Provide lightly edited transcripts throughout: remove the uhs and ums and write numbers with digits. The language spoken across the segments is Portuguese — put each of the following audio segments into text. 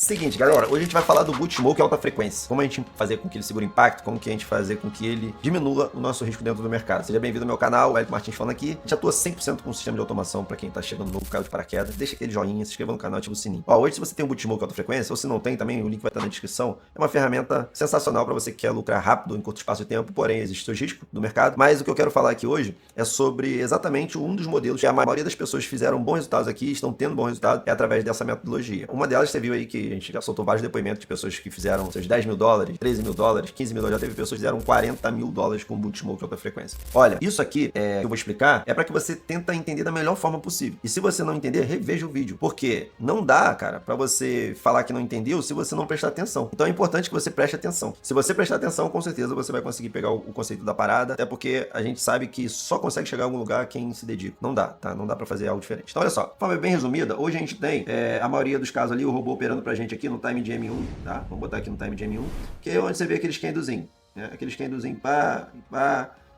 Seguinte, galera, hoje a gente vai falar do boot smoke alta frequência. Como a gente fazer com que ele segure impacto, como que a gente fazer com que ele diminua o nosso risco dentro do mercado. Seja bem-vindo ao meu canal, o Hélio Martins falando aqui. A gente atua 100% com um sistema de automação para quem tá chegando novo, caiu de paraquedas. Deixa aquele joinha, se inscreva no canal e ativa o sininho. Ó, hoje se você tem um boot smoke alta frequência, ou se não tem também, o link vai estar na descrição. É uma ferramenta sensacional para você que quer lucrar rápido em curto espaço de tempo, porém existe seus riscos do mercado. Mas o que eu quero falar aqui hoje é sobre exatamente um dos modelos que a maioria das pessoas fizeram bons resultados aqui, estão tendo bons resultados, é através dessa metodologia. Uma delas você viu aí que a gente já soltou vários depoimentos de pessoas que fizeram seus 10 mil dólares, 13 mil dólares, 15 mil dólares, já teve pessoas que fizeram 40 mil dólares com boot smoke alta frequência. Olha, isso aqui que eu vou explicar é para que você tenta entender da melhor forma possível. E se você não entender, reveja o vídeo, porque não dá, cara, para você falar que não entendeu se você não prestar atenção. Então é importante que você preste atenção. Se você prestar atenção, com certeza você vai conseguir pegar o conceito da parada, até porque a gente sabe que só consegue chegar a algum lugar quem se dedica. Não dá, tá? Não dá para fazer algo diferente. Então olha só, de forma bem resumida, hoje a gente tem a maioria dos casos ali, o robô operando pra gente aqui no time de M1, tá? Vamos botar aqui no time de M1, que é onde você vê aquele candlezinho, né? Aquele candlezinho pá,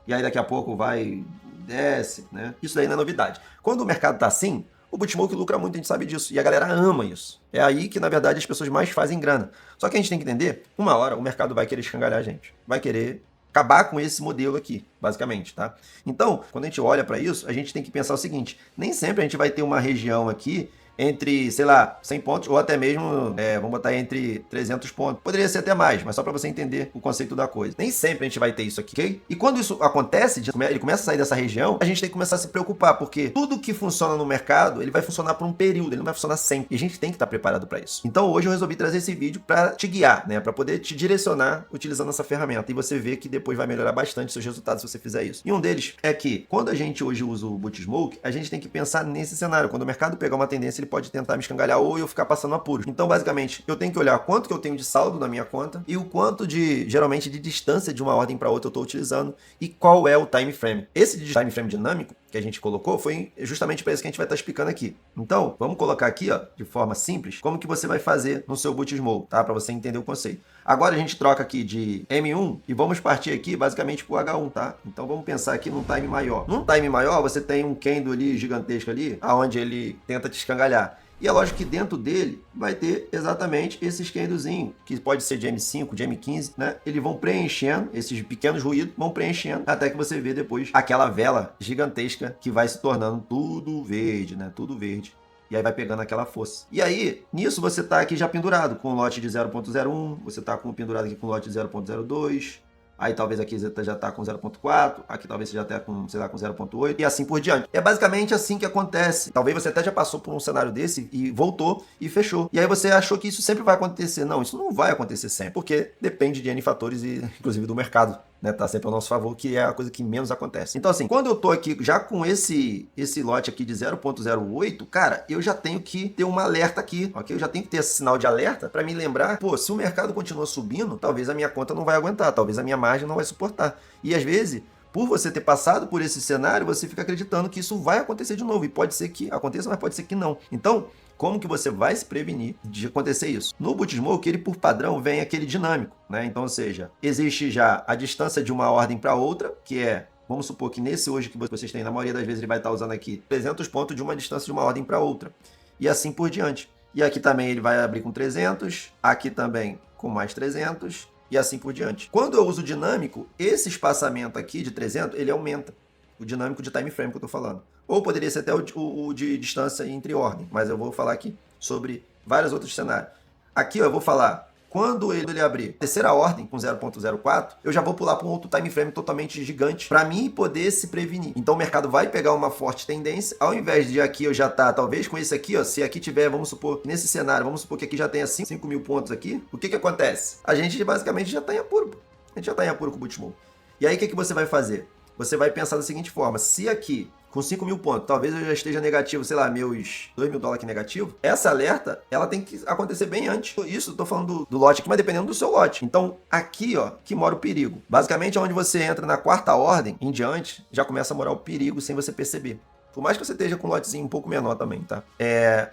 e aí daqui a pouco vai, desce, né? Isso daí não é novidade. Quando o mercado tá assim, o boot smoke lucra muito, a gente sabe disso, e a galera ama isso. É aí que, na verdade, as pessoas mais fazem grana. Só que a gente tem que entender, uma hora o mercado vai querer escangalhar a gente, vai querer acabar com esse modelo aqui, basicamente, tá? Então, quando a gente olha para isso, a gente tem que pensar o seguinte, nem sempre a gente vai ter uma região aqui entre, sei lá, 100 pontos ou até mesmo, vamos botar entre 300 pontos. Poderia ser até mais, mas só para você entender o conceito da coisa. Nem sempre a gente vai ter isso aqui, ok? E quando isso acontece, ele começa a sair dessa região, a gente tem que começar a se preocupar, porque tudo que funciona no mercado, ele vai funcionar por um período, ele não vai funcionar sempre. E a gente tem que estar preparado para isso. Então hoje eu resolvi trazer esse vídeo para te guiar, né? Para poder te direcionar utilizando essa ferramenta. E você vê que depois vai melhorar bastante seus resultados se você fizer isso. E um deles é que, quando a gente hoje usa o boot smoke, a gente tem que pensar nesse cenário. Quando o mercado pegar uma tendência, ele pode tentar me escangalhar ou eu ficar passando apuros. Então, basicamente, eu tenho que olhar quanto que eu tenho de saldo na minha conta e o quanto geralmente, de distância de uma ordem para outra eu estou utilizando e qual é o time frame. Esse time frame dinâmico que a gente colocou foi justamente para isso que a gente vai estar explicando aqui. Então, vamos colocar aqui, ó, de forma simples, como que você vai fazer no seu boot smoke, tá? Para você entender o conceito. Agora a gente troca aqui de M1 e vamos partir aqui basicamente para o H1, tá? Então vamos pensar aqui num time maior. Num time maior, você tem um candle ali gigantesco ali, aonde ele tenta te escangalhar. E é lógico que dentro dele vai ter exatamente esses candlezinhos, que pode ser de M5, de M15, né? Eles vão preenchendo, esses pequenos ruídos vão preenchendo, até que você vê depois aquela vela gigantesca que vai se tornando tudo verde, né? Tudo verde. E aí vai pegando aquela força. E aí, nisso você tá aqui já pendurado com o lote de 0.01, você tá pendurado aqui com o lote de 0.02, aí talvez aqui você já está com 0.4, aqui talvez você já esteja com, sei lá, com 0.8 e assim por diante. É basicamente assim que acontece. Talvez você até já passou por um cenário desse e voltou e fechou. E aí você achou que isso sempre vai acontecer. Não, isso não vai acontecer sempre, porque depende de N fatores e inclusive do mercado, né? Tá sempre ao nosso favor, que é a coisa que menos acontece. Então assim, quando eu tô aqui já com esse lote aqui de 0.08, cara, eu já tenho que ter um alerta aqui, ok? Eu já tenho que ter esse sinal de alerta para me lembrar, pô, se o mercado continua subindo, talvez a minha conta não vai aguentar, talvez a minha margem não vai suportar. E às vezes, por você ter passado por esse cenário, você fica acreditando que isso vai acontecer de novo. E pode ser que aconteça, mas pode ser que não. Então, como que você vai se prevenir de acontecer isso? No boot smoke, ele por padrão vem aquele dinâmico, né? Então, ou seja, existe já a distância de uma ordem para outra, que é, vamos supor que nesse hoje que vocês têm, na maioria das vezes ele vai estar usando aqui 300 pontos de uma distância de uma ordem para outra. E assim por diante. E aqui também ele vai abrir com 300, aqui também com mais 300 e assim por diante. Quando eu uso o dinâmico, esse espaçamento aqui de 300, ele aumenta. O dinâmico de time frame que eu estou falando. Ou poderia ser até o de distância entre ordem, mas eu vou falar aqui sobre vários outros cenários. Aqui ó, eu vou falar, quando ele abrir terceira ordem com 0.04, eu já vou pular para um outro time frame totalmente gigante para mim poder se prevenir. Então o mercado vai pegar uma forte tendência, ao invés de aqui eu já tá, talvez com esse aqui, ó, se aqui tiver, vamos supor, nesse cenário, vamos supor que aqui já tenha 5 mil pontos aqui, o que acontece? A gente basicamente já está em apuro, a gente já está em apuro com o boot smoke. E aí o que você vai fazer? Você vai pensar da seguinte forma, se aqui com 5 mil pontos, talvez eu já esteja negativo, sei lá, meus 2 mil dólares aqui negativo, essa alerta, ela tem que acontecer bem antes. Isso, eu tô falando do lote aqui, mas dependendo do seu lote. Então, aqui, ó, que mora o perigo. Basicamente, onde você entra na quarta ordem em diante, já começa a morar o perigo sem você perceber. Por mais que você esteja com um lotezinho um pouco menor também, tá?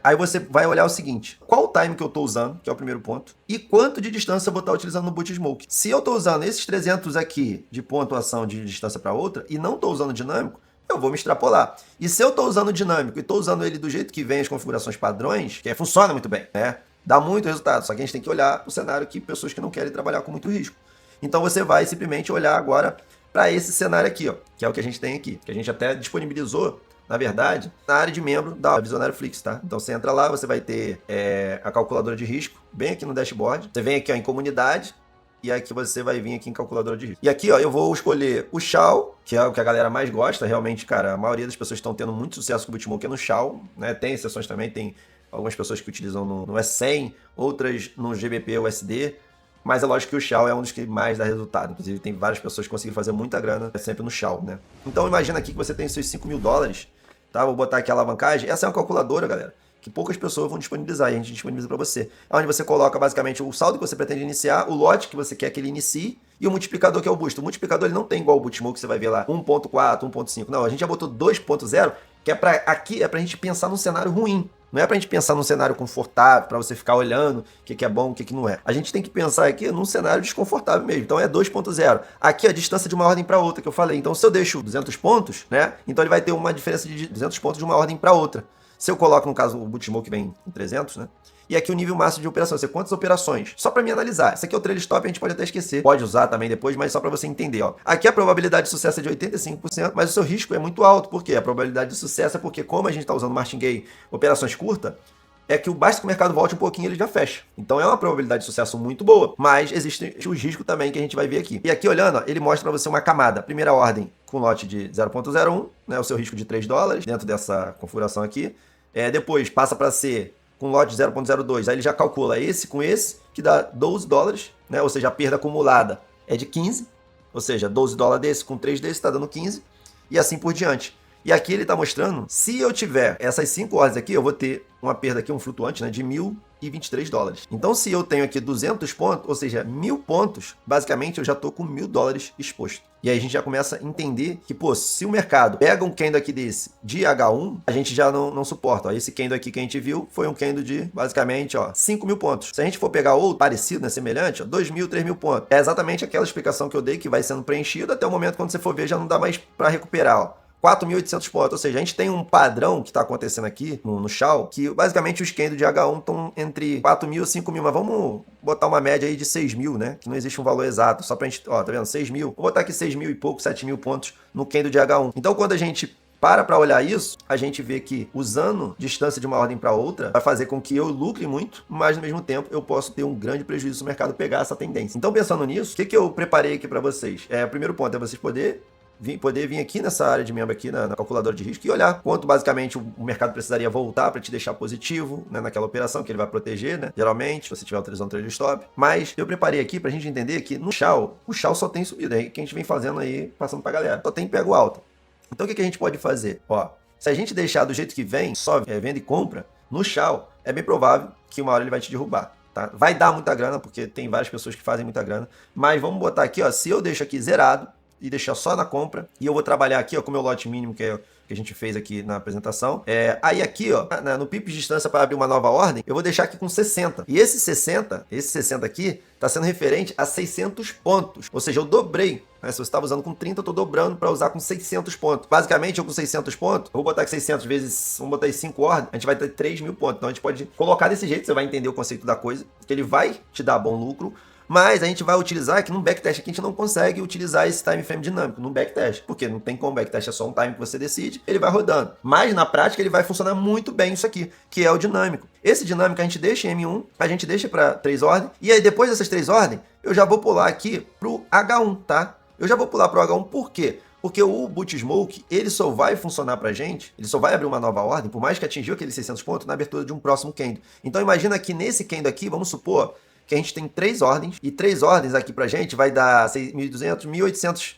Aí você vai olhar o seguinte, qual o time que eu tô usando, que é o primeiro ponto, e quanto de distância eu vou estar utilizando no boot smoke. Se eu tô usando esses 300 aqui de pontuação de distância para outra, e não tô usando dinâmico, eu vou me extrapolar. E se eu estou usando o dinâmico e estou usando ele do jeito que vem as configurações padrões, que funciona muito bem, né? Dá muito resultado, só que a gente tem que olhar o cenário que pessoas que não querem trabalhar com muito risco. Então você vai simplesmente olhar agora para esse cenário aqui, ó, que é o que a gente tem aqui, que a gente até disponibilizou, na verdade, na área de membro da Visionário Flix, tá? Então você entra lá, você vai ter a calculadora de risco, bem aqui no dashboard. Você vem aqui ó, em comunidade, e aqui você vai vir aqui em calculadora de risco. E aqui ó, eu vou escolher o Shao, que é o que a galera mais gosta, realmente, cara, a maioria das pessoas estão tendo muito sucesso com o BitMoke no Shao, né? Tem exceções também, tem algumas pessoas que utilizam no S100, outras no GBP USD, mas é lógico que o Shao é um dos que mais dá resultado. Inclusive tem várias pessoas que conseguem fazer muita grana sempre no Shao, né? Então imagina aqui que você tem seus $5.000, tá? Vou botar aqui a alavancagem. Essa é uma calculadora, galera, que poucas pessoas vão disponibilizar e a gente disponibiliza para você. É onde você coloca basicamente o saldo que você pretende iniciar, o lote que você quer que ele inicie e o multiplicador que é o boost. O multiplicador ele não tem igual o BitMoke que você vai ver lá 1.4, 1.5. Não, a gente já botou 2.0, que é para aqui é pra gente pensar num cenário ruim. Não é pra gente pensar num cenário confortável, pra você ficar olhando o que é bom, o que não é. A gente tem que pensar aqui num cenário desconfortável mesmo. Então é 2.0. Aqui a distância de uma ordem para outra que eu falei. Então se eu deixo 200 pontos, né? Então ele vai ter uma diferença de 200 pontos de uma ordem para outra. Se eu coloco, no caso, o BitMoke vem em 300, né? E aqui o nível máximo de operação, você quantas operações? Só para me analisar. Esse aqui é o trailing stop, a gente pode até esquecer. Pode usar também depois, mas só para você entender, ó. Aqui a probabilidade de sucesso é de 85%, mas o seu risco é muito alto. Por quê? A probabilidade de sucesso é porque, como a gente está usando martingale, operações curtas, é que basta que o mercado volte um pouquinho ele já fecha. Então é uma probabilidade de sucesso muito boa, mas existe os riscos também que a gente vai ver aqui. E aqui olhando, ó, ele mostra para você uma camada. Primeira ordem com lote de 0.01, né, o seu risco de $3 dentro dessa configuração aqui. Depois passa para ser com lote de 0.02, aí ele já calcula esse com esse, que dá $12, né? Ou seja, a perda acumulada é de 15, ou seja, $12 desse com 3 desse está dando 15, e assim por diante. E aqui ele está mostrando, se eu tiver essas 5 ordens aqui, eu vou ter uma perda aqui, um flutuante, né, de $1.023. Então, se eu tenho aqui 200 pontos, ou seja, 1.000 pontos, basicamente eu já estou com $1.000 exposto. E aí a gente já começa a entender que, pô, se o mercado pega um candle aqui desse de H1, a gente já não suporta. Ó, esse candle aqui que a gente viu foi um candle de, basicamente, ó, 5.000 pontos. Se a gente for pegar outro parecido, né, semelhante, ó, 2.000, 3.000 pontos. É exatamente aquela explicação que eu dei, que vai sendo preenchida até o momento quando você for ver, já não dá mais para recuperar, ó. 4.800 pontos, ou seja, a gente tem um padrão que está acontecendo aqui no Shao, que basicamente os candles de H1 estão entre 4.000 e 5.000, mas vamos botar uma média aí de 6.000, né? Que não existe um valor exato, só pra gente, ó, tá vendo? 6.000, vou botar aqui 6.000 e pouco, 7.000 pontos no candle de H1. Então quando a gente para olhar isso, a gente vê que usando distância de uma ordem para outra vai fazer com que eu lucre muito, mas ao mesmo tempo eu posso ter um grande prejuízo se o mercado pegar essa tendência. Então pensando nisso, o que eu preparei aqui para vocês? O primeiro ponto é vocês poder vir aqui nessa área de membro aqui na calculadora de risco e olhar quanto basicamente o mercado precisaria voltar para te deixar positivo, né, naquela operação que ele vai proteger, né, geralmente, se você estiver utilizando o trailing stop. Mas eu preparei aqui para a gente entender que no Shao, o Shao só tem subida, aí que a gente vem fazendo aí, passando para a galera, só tem pego alta. Então o que a gente pode fazer? Ó, se a gente deixar do jeito que vem, só venda e compra, no Shao é bem provável que uma hora ele vai te derrubar. Tá? Vai dar muita grana, porque tem várias pessoas que fazem muita grana, mas vamos botar aqui, ó, se eu deixo aqui zerado, e deixar só na compra. E eu vou trabalhar aqui, ó, com o meu lote mínimo, que é o que a gente fez aqui na apresentação. Aí aqui, ó, no pips de distância para abrir uma nova ordem, eu vou deixar aqui com 60. E esse 60 aqui, está sendo referente a 600 pontos. Ou seja, eu dobrei. Né? Se você estava usando com 30, eu estou dobrando para usar com 600 pontos. Basicamente, eu com 600 pontos, eu vou botar aqui 600 vezes, vamos botar aí 5 ordens, a gente vai ter 3.000 pontos. Então a gente pode colocar desse jeito, você vai entender o conceito da coisa, que ele vai te dar bom lucro. Mas a gente vai utilizar que no backtest aqui a gente não consegue utilizar esse time frame dinâmico no backtest, porque não tem como, backtest é só um time que você decide, ele vai rodando. Mas na prática ele vai funcionar muito bem isso aqui, que é o dinâmico. Esse dinâmico a gente deixa em M1, a gente deixa para 3 ordens, e aí depois dessas 3 ordens, eu já vou pular aqui pro H1, tá? Eu já vou pular pro H1 por quê? Porque o BitSmoke, ele só vai funcionar pra gente, ele só vai abrir uma nova ordem, por mais que atingiu aqueles 600 pontos, na abertura de um próximo candle. Então imagina que nesse candle aqui, vamos supor que a gente tem 3 ordens, e 3 ordens aqui pra gente vai dar 6.200,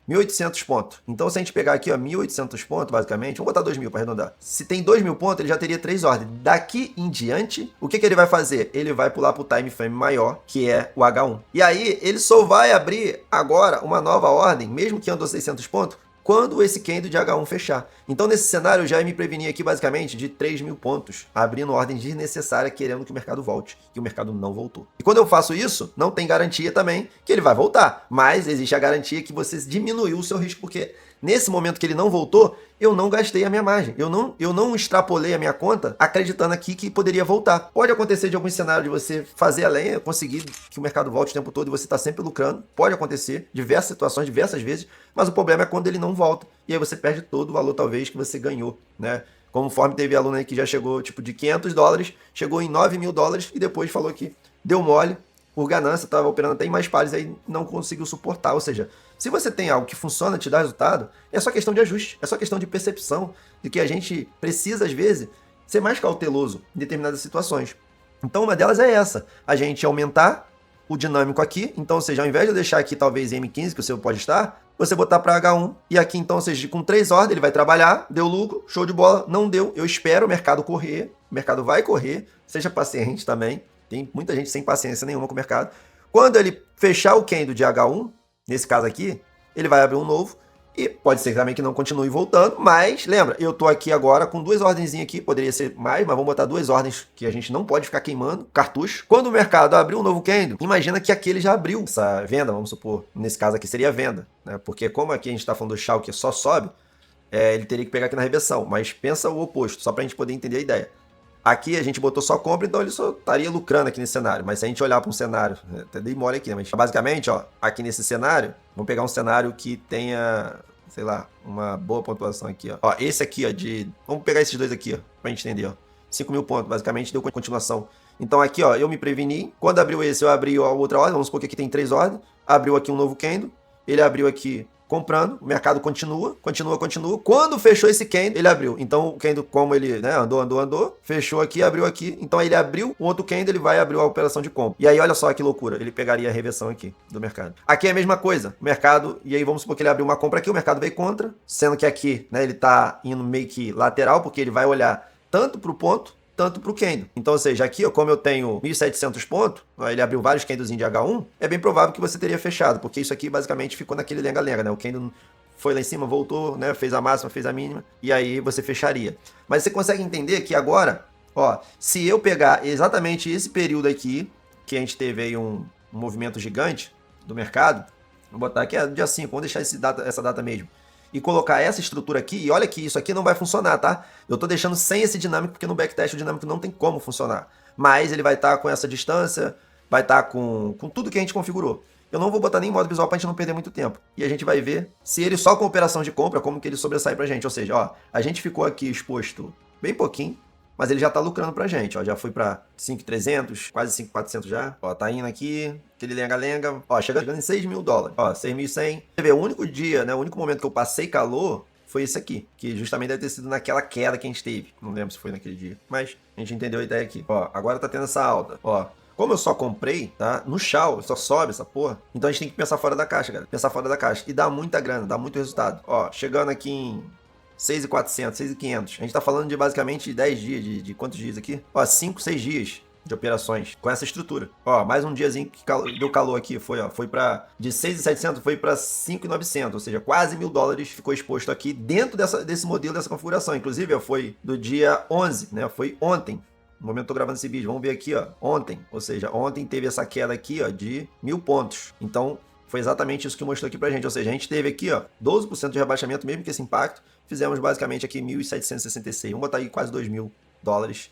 1.800 pontos. Então se a gente pegar aqui, ó, 1.800 pontos, basicamente, vamos botar 2.000 para arredondar. Se tem 2.000 pontos, ele já teria 3 ordens. Daqui em diante, o que ele vai fazer? Ele vai pular pro time frame maior, que é o H1. E aí, ele só vai abrir agora uma nova ordem, mesmo que andou 600 pontos, quando esse candle de H1 fechar. Então nesse cenário eu já me preveni aqui basicamente de 3.000 pontos, abrindo ordem desnecessária, querendo que o mercado volte, que o mercado não voltou. E quando eu faço isso, não tem garantia também que ele vai voltar, mas existe a garantia que você diminuiu o seu risco, porque Nesse momento que ele não voltou, eu não gastei a minha margem. Eu não extrapolei a minha conta acreditando aqui que poderia voltar. Pode acontecer de algum cenário de você fazer a lenha, conseguir que o mercado volte o tempo todo e você está sempre lucrando. Pode acontecer, diversas situações, diversas vezes, mas o problema é quando ele não volta. E aí você perde todo o valor, talvez, que você ganhou, né? Conforme teve aluno aí que já chegou, tipo, de $500, chegou em $9.000 e depois falou que deu mole, por ganância, estava operando até em mais pares, aí não conseguiu suportar. Ou seja, se você tem algo que funciona, te dá resultado, é só questão de ajuste, é só questão de percepção, de que a gente precisa, às vezes, ser mais cauteloso em determinadas situações. Então, uma delas é essa, a gente aumentar o dinâmico aqui. Então, ou seja, ao invés de eu deixar aqui talvez M15, que o seu pode estar, você botar para H1 e aqui, então, ou seja, com 3 ordens, ele vai trabalhar, deu lucro, show de bola, não deu, eu espero o mercado correr, o mercado vai correr, seja paciente também, tem muita gente sem paciência nenhuma com o mercado. Quando ele fechar o candle de H1, nesse caso aqui, ele vai abrir um novo, e pode ser também que não continue voltando, mas lembra, eu tô aqui agora com 2 ordenzinhas aqui, poderia ser mais, mas vamos botar 2 ordens que a gente não pode ficar queimando, cartucho. Quando o mercado abrir um novo candle, imagina que aquele já abriu essa venda, vamos supor, nesse caso aqui seria venda, né? Porque como aqui a gente tá falando do Shao que só sobe, ele teria que pegar aqui na reversão, mas pensa o oposto, só pra gente poder entender a ideia. Aqui a gente botou só compra, então ele só estaria lucrando aqui nesse cenário. Mas se a gente olhar para um cenário, até dei mole aqui, mas basicamente, ó, aqui nesse cenário, vamos pegar um cenário que tenha, sei lá, uma boa pontuação aqui, ó. Ó, esse aqui, ó, vamos pegar esses dois aqui, ó, pra gente entender, ó. 5.000 pontos, basicamente, deu continuação. Então aqui, ó, eu me preveni. Quando abriu esse, eu abri a outra ordem, vamos supor que aqui tem 3 ordens. Abriu aqui um novo candle, ele abriu aqui comprando, o mercado continua. Quando fechou esse candle, ele abriu. Então o candle, como ele, né, andou, fechou aqui, abriu aqui. Então ele abriu, o outro candle ele vai abrir a operação de compra. E aí olha só que loucura, ele pegaria a reversão aqui do mercado. Aqui é a mesma coisa, o mercado, e aí vamos supor que ele abriu uma compra aqui, o mercado veio contra, sendo que aqui, né, ele tá indo meio que lateral, porque ele vai olhar tanto para o ponto, tanto para o candle. Então, ou seja, aqui, ó, como eu tenho 1.700 pontos, ó, ele abriu vários candlezinhos de H1, é bem provável que você teria fechado, porque isso aqui basicamente ficou naquele lenga-lenga, né? O candle foi lá em cima, voltou, né? Fez a máxima, fez a mínima, e aí você fecharia. Mas você consegue entender que agora, ó, se eu pegar exatamente esse período aqui, que a gente teve aí um movimento gigante do mercado, vou botar aqui, dia 5, vamos deixar essa data mesmo, e colocar essa estrutura aqui, e olha que isso aqui não vai funcionar, tá? Eu tô deixando sem esse dinâmico, porque no backtest o dinâmico não tem como funcionar. Mas ele vai estar com essa distância, vai estar com tudo que a gente configurou. Eu não vou botar nem modo visual pra gente não perder muito tempo. E a gente vai ver se ele só com operação de compra, como que ele sobressai pra gente. Ou seja, ó, a gente ficou aqui exposto bem pouquinho, mas ele já tá lucrando pra gente, ó, já foi pra 5.300, quase 5.400 já, ó, tá indo aqui, aquele lenga-lenga, ó, chegando em $6.000, ó, 6.100. Você vê, o único dia, né, o único momento que eu passei calor foi esse aqui, que justamente deve ter sido naquela queda que a gente teve, não lembro se foi naquele dia, mas a gente entendeu a ideia aqui, ó, agora tá tendo essa alta, ó. Como eu só comprei, tá? No Shao, só sobe essa porra. Então a gente tem que pensar fora da caixa, galera. Pensar fora da caixa. E dá muita grana, dá muito resultado. Ó, chegando aqui em 6.400, 6.500. A gente tá falando de basicamente 10 dias, de quantos dias aqui? Ó, 5, 6 dias de operações com essa estrutura. Ó, mais um diazinho que deu calor aqui, foi para de 6.700 foi para 5.900, ou seja, quase $1.000 ficou exposto aqui dentro desse modelo, dessa configuração. Inclusive, ó, foi do dia 11, né? Foi ontem. No momento que eu tô gravando esse vídeo, vamos ver aqui, ó, ontem, ou seja, ontem teve essa queda aqui, ó, de 1.000 pontos. Então, foi exatamente isso que mostrou aqui pra gente, ou seja, a gente teve aqui, ó, 12% de rebaixamento, mesmo que esse impacto, fizemos basicamente aqui 1.766, vamos botar aí quase $2.000.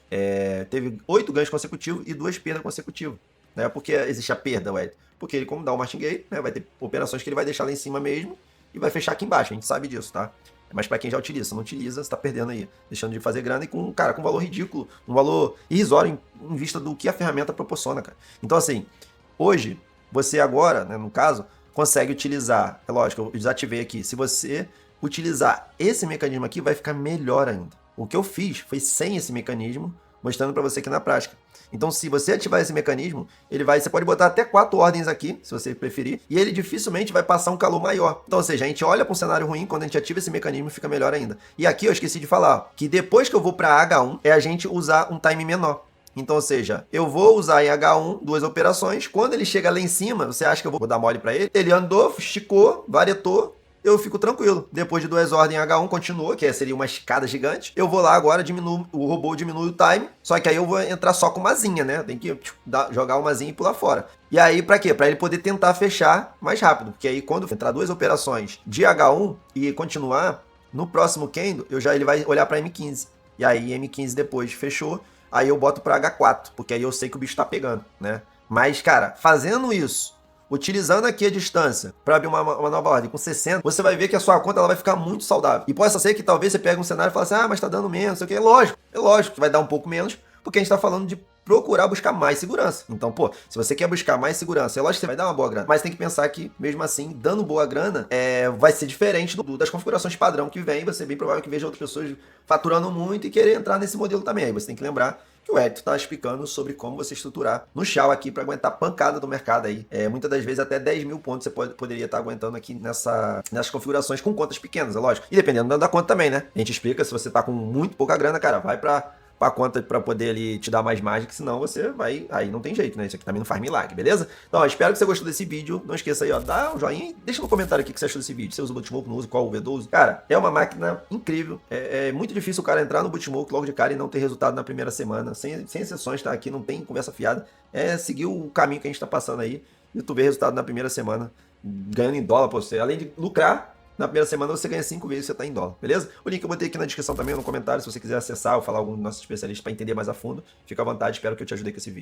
Teve 8 ganhos consecutivos e 2 perdas consecutivas, né? Por que existe a perda, ué? Porque ele, como dá o martingale, né, vai ter operações que ele vai deixar lá em cima mesmo e vai fechar aqui embaixo, a gente sabe disso, tá? Mas para quem já utiliza, se não utiliza, você tá perdendo aí, deixando de fazer grana e com, cara, com um valor ridículo, um valor irrisório em vista do que a ferramenta proporciona, cara. Então, assim, hoje, você agora, né, no caso, consegue utilizar, é lógico, eu desativei aqui, se você utilizar esse mecanismo aqui, vai ficar melhor ainda. O que eu fiz foi sem esse mecanismo, mostrando para você aqui na prática. Então, se você ativar esse mecanismo, você pode botar até 4 ordens aqui, se você preferir, e ele dificilmente vai passar um calor maior. Então, ou seja, a gente olha para um cenário ruim, quando a gente ativa esse mecanismo, fica melhor ainda. E aqui eu esqueci de falar, que depois que eu vou para H1, é a gente usar um time menor. Então, ou seja, eu vou usar em H1 2 operações, quando ele chega lá em cima, você acha que eu vou dar mole para ele? Ele andou, esticou, varetou, eu fico tranquilo. Depois de 2 ordens H1, continua, que seria uma escada gigante. Eu vou lá agora, o robô diminui o time, só que aí eu vou entrar só com uma zinha, né? Tem que jogar uma zinha e pular fora. E aí, pra quê? Pra ele poder tentar fechar mais rápido. Porque aí, quando entrar 2 operações de H1 e continuar, no próximo Kendo, ele vai olhar pra M15. E aí, M15 depois fechou, aí eu boto pra H4, porque aí eu sei que o bicho tá pegando, né? Mas, cara, fazendo isso, utilizando aqui a distância para abrir uma nova ordem com 60, você vai ver que a sua conta ela vai ficar muito saudável. E pode ser que talvez você pegue um cenário e fale assim, ah, mas tá dando menos, sei o que. É lógico que vai dar um pouco menos, porque a gente tá falando de procurar buscar mais segurança. Então, pô, se você quer buscar mais segurança, é lógico que você vai dar uma boa grana, mas tem que pensar que, mesmo assim, dando boa grana, vai ser diferente das configurações padrão que vem, vai ser bem provável que veja outras pessoas faturando muito e querer entrar nesse modelo também. Aí você tem que lembrar que o Hélio está explicando sobre como você estruturar no Shao aqui para aguentar pancada do mercado aí. Muitas das vezes até 10 mil pontos você poderia estar aguentando aqui nessas configurações com contas pequenas, é lógico. E dependendo da conta também, né? A gente explica, se você tá com muito pouca grana, cara, vai pra conta para poder ali te dar mais margem, que senão você vai, aí não tem jeito, né? Isso aqui também não faz milagre, beleza? Então, ó, espero que você gostou desse vídeo. Não esqueça aí, ó, dá um joinha e deixa no comentário aqui o que você achou desse vídeo. Você usa o Bootsmoke, não usa, qual o V12? Cara, é uma máquina incrível. É muito difícil o cara entrar no Bootsmoke logo de cara e não ter resultado na primeira semana. Sem exceções, tá? Aqui não tem conversa fiada. É seguir o caminho que a gente tá passando aí e tu vê resultado na primeira semana, ganhando em dólar pra você. Além de lucrar, na primeira semana você ganha 5 vezes, você tá em dólar, beleza? O link eu botei aqui na descrição também, no comentário, se você quiser acessar ou falar algum dos nossos especialistas para entender mais a fundo, fica à vontade, espero que eu te ajude com esse vídeo.